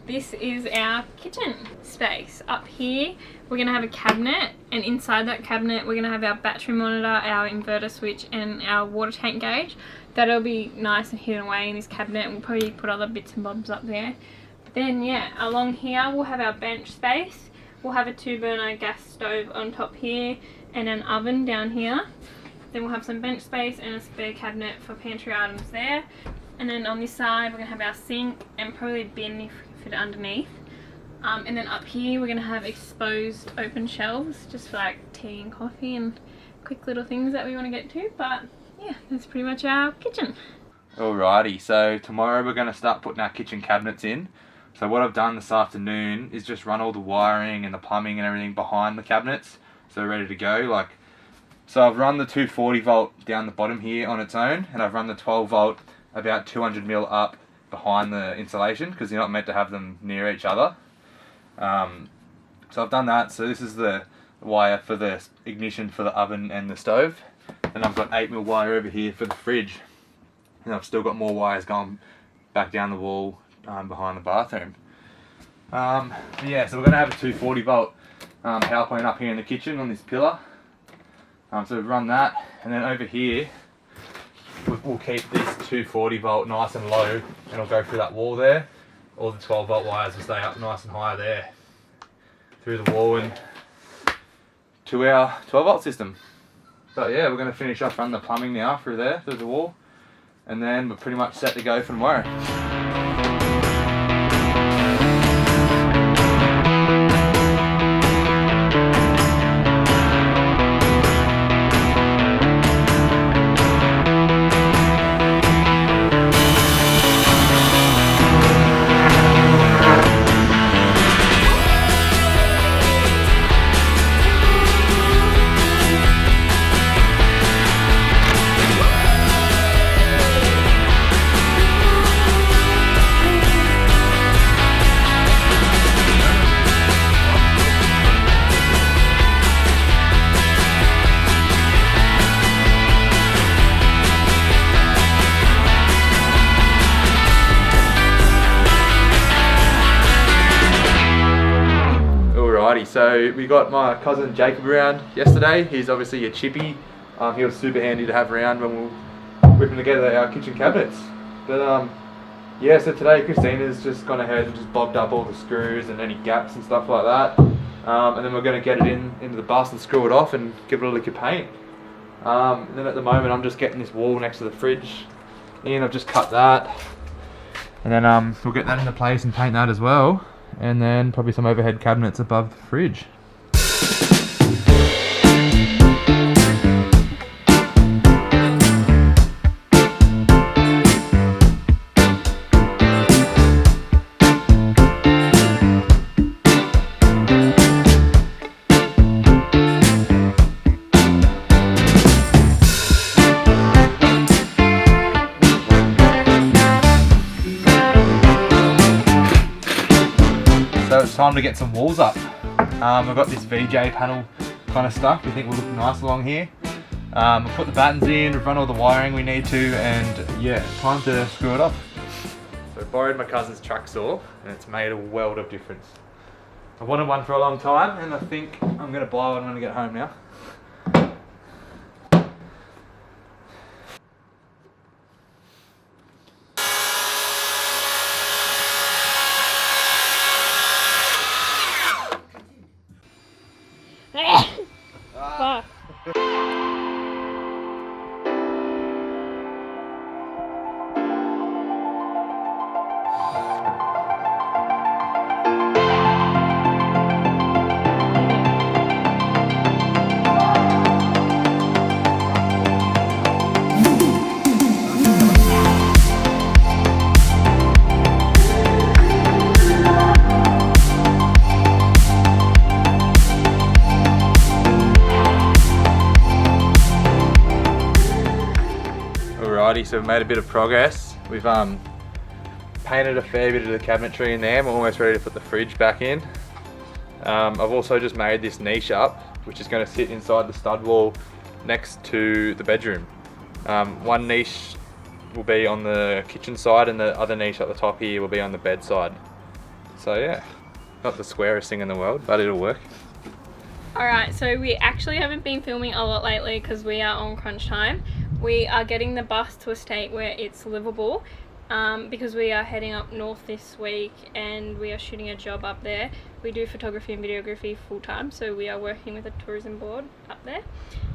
this is our kitchen space. Up here we're going to have a cabinet, and inside that cabinet we're going to have our battery monitor, our inverter switch and our water tank gauge. That'll be nice and hidden away in this cabinet. We'll probably put other bits and bobs up there. Then yeah, along here we'll have our bench space. We'll have a 2-burner gas stove on top here and an oven down here. Then we'll have some bench space and a spare cabinet for pantry items there. And then on this side we're going to have our sink and probably a bin if we can fit it underneath. And then up here we're going to have exposed open shelves just for like tea and coffee and quick little things that we want to get to. But yeah, that's pretty much our kitchen. Alrighty, so tomorrow we're going to start putting our kitchen cabinets in. So what I've done this afternoon is just run all the wiring and the plumbing and everything behind the cabinets, so they're ready to go. So I've run the 240 volt down the bottom here on its own, and I've run the 12 volt about 200 mil up behind the insulation because you're not meant to have them near each other. So I've done that. So this is the wire for the ignition for the oven and the stove, and I've got 8 mil wire over here for the fridge, and I've still got more wires going back down the wall behind the bathroom. Yeah, so we're going to have a 240 volt power point up here in the kitchen on this pillar. So we've run that, and then over here we'll keep this 240 volt nice and low, and it'll go through that wall there. All the 12 volt wires will stay up nice and high there through the wall and to our 12 volt system. But yeah, we're going to finish off running the plumbing now through there, through the wall, and then we're pretty much set to go for tomorrow. So we got my cousin Jacob around yesterday. He's obviously a chippy. He was super handy to have around when we were whipping together our kitchen cabinets. But yeah, so today Krystina's just gone ahead and just bobbed up all the screws and any gaps and stuff like that. And then we're going to get it into the bus and screw it off and give it a lick of paint. And then at the moment I'm just getting this wall next to the fridge in. I've just cut that. And then we'll get that into place and paint that as well. And then probably some overhead cabinets above the fridge. So it's time to get some walls up. I've got this VJ panel kind of stuff we think will look nice along here. We'll put the battens in, we've run all the wiring we need to, and yeah, time to screw it off. So I borrowed my cousin's track saw, and it's made a world of difference. I've wanted one for a long time, and I think I'm going to buy one when I get home now. Fuck. So we've made a bit of progress. We've painted a fair bit of the cabinetry in there. We're almost ready to put the fridge back in. I've also just made this niche up, which is going to sit inside the stud wall next to the bedroom. One niche will be on the kitchen side and the other niche at the top here will be on the bed side. So yeah, not the squarest thing in the world, but it'll work. Alright, so we actually haven't been filming a lot lately because we are on crunch time. We are getting the bus to a state where it's livable because we are heading up north this week and we are shooting a job up there. We do photography and videography full time, so we are working with a tourism board up there.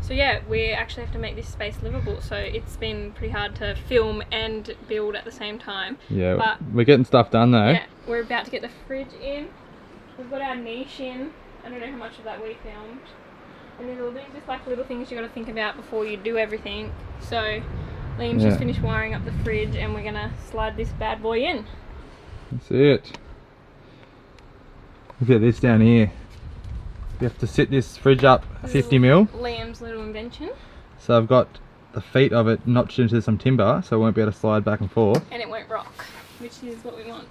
So yeah, we actually have to make this space livable, so it's been pretty hard to film and build at the same time. Yeah, but we're getting stuff done though. Yeah, we're about to get the fridge in. We've got our niche in. I don't know how much of that we filmed. And there's all these just like little things you got to think about before you do everything. So Liam's just finished wiring up the fridge and we're gonna slide this bad boy in. That's it. Look at this down here. We have to sit this fridge up 50 mil. Liam's little invention. So I've got the feet of it notched into some timber, so it won't be able to slide back and forth. And it won't rock, which is what we want.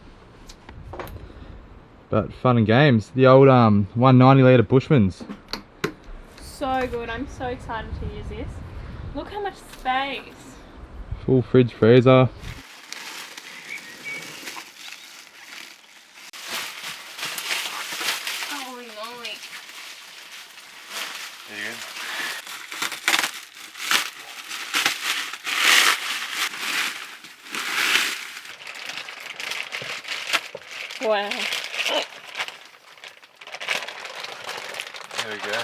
But fun and games. The old 190 litre Bushmans. So good. I'm so excited to use this. Look how much space. Full fridge freezer. Holy moly. There you go. Wow. There we go.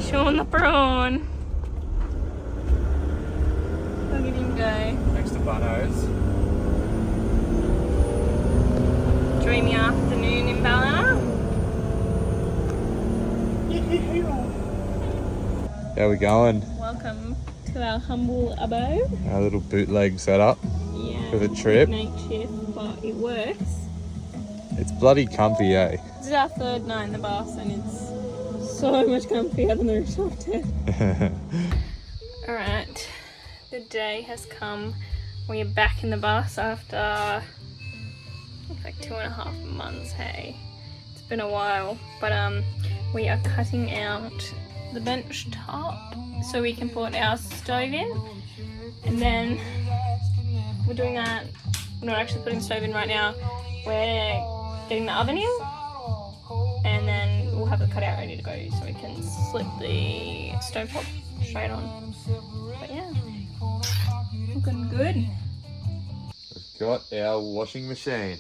Sean the prawn. Look at him go. Next to Bunno's. Dreamy afternoon in Ballina. How we going? Welcome to our humble abode. Our little bootleg setup for the trip. Makeshift, but it works. It's bloody comfy, eh? This is our third night in the bus and it's so much comfier than the rooftop tent. Alright, the day has come. We are back in the bus after like 2.5 months, hey. It's been a while, but we are cutting out the bench top so we can put our stove in, and then we're doing that. We're not actually putting the stove in right now, we're getting the oven in, and then we'll have the cutout ready to go so we can slip the stove top straight on. But yeah, looking good. We've got our washing machine.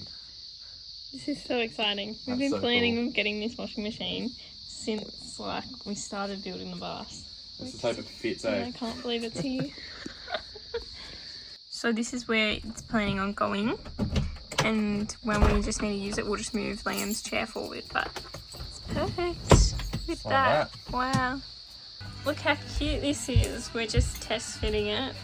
This is so exciting. We've been planning on getting this washing machine since like we started building the bus. Let's just hope it fits, eh? I can't believe it's here. So this is where it's planning on going, and when we just need to use it, we'll just move Liam's chair forward, but it's perfect. Look at that. Wow. Look how cute this is. We're just test fitting it.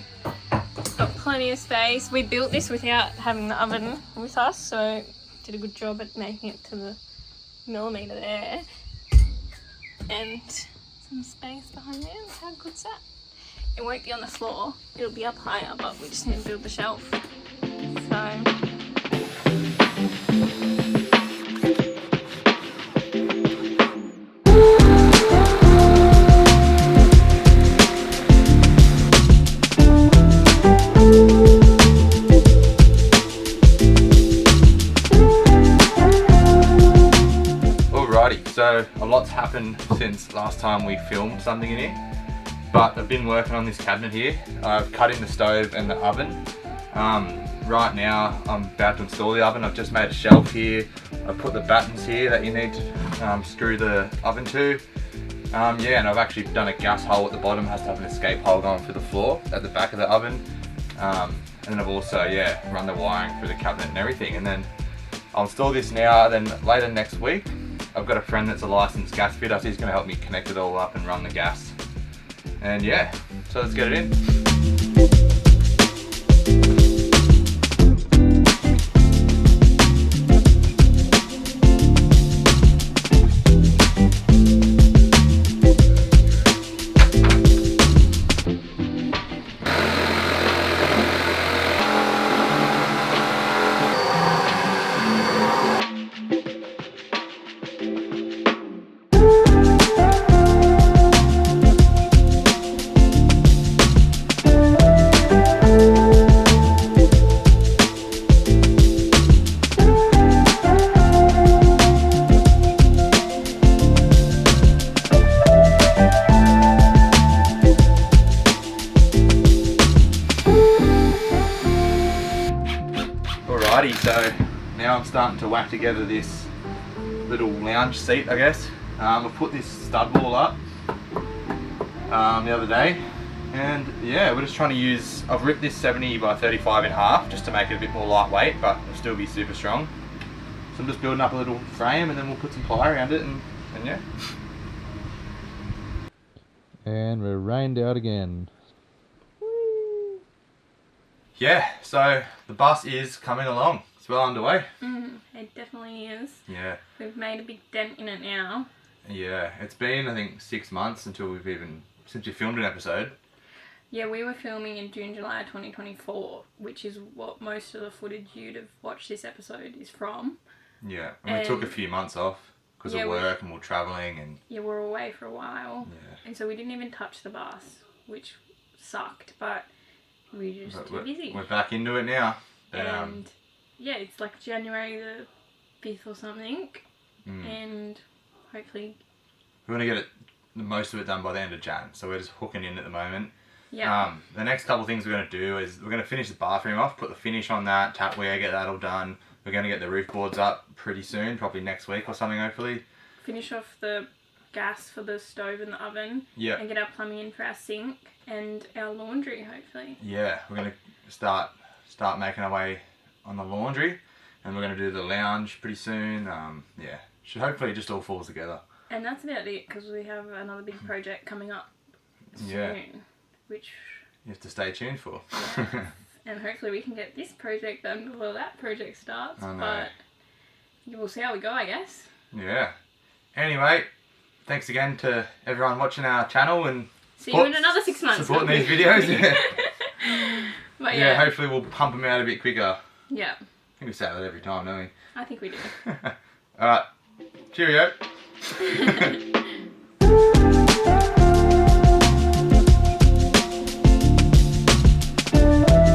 Got plenty of space. We built this without having the oven with us, so did a good job at making it to the millimetre there. And some space behind there. How good's that? It won't be on the floor, it'll be up higher, but we just need to build the shelf. So So a lot's happened since last time we filmed something in here, but I've been working on this cabinet here. I've cut in the stove and the oven. Right now I'm about to install the oven. I've just made a shelf here. I've put the battens here that you need to screw the oven to. Yeah, and I've actually done a gas hole at the bottom. It has to have an escape hole going through the floor at the back of the oven. And then I've also, yeah, run the wiring through the cabinet and everything. And then I'll install this now, then later next week I've got a friend that's a licensed gas fitter, so he's going to help me connect it all up and run the gas. And yeah, so let's get it in. buddy. So now I'm starting to whack together this little lounge seat, I guess. I put this stud wall up the other day, and yeah, we're just trying to use, I've ripped this 70 by 35 in half just to make it a bit more lightweight, but it'll still be super strong. So I'm just building up a little frame, and then we'll put some ply around it, and yeah. And we're rained out again. Yeah, so the bus is coming along. It's well underway. It definitely is. Yeah. We've made a big dent in it now. Yeah, it's been, I think, 6 months since we filmed an episode. Yeah, we were filming in June, July 2024, which is what most of the footage you'd have watched this episode is from. Yeah, and we took a few months off because of work, and we were travelling, and... Yeah, we were away for a while. Yeah. And so we didn't even touch the bus, which sucked, but we were just too busy. We're back into it now. And yeah, it's like January the 5th or something, and hopefully... We want to get most of it done by the end of Jan, so we're just hooking in at the moment. Yeah. The next couple of things we're going to do is we're going to finish the bathroom off, put the finish on that, tapware, get that all done. We're going to get the roof boards up pretty soon, probably next week or something, hopefully. Finish off the gas for the stove and the oven. Yeah. And get our plumbing in for our sink and our laundry, hopefully. Yeah, we're going to start making our way on the laundry, and we're going to do the lounge pretty soon. Yeah, should hopefully just all falls together. And that's about it, because we have another big project coming up soon, Yeah. which you have to stay tuned for. Yeah. And hopefully we can get this project done before that project starts. I know. But we'll see how we go, I guess. Yeah. Anyway, thanks again to everyone watching our channel, and see you in another 6 months. Supporting these videos. Yeah. But yeah, hopefully we'll pump them out a bit quicker. Yeah. I think we say that every time, don't we? I think we do. Alright. Cheerio.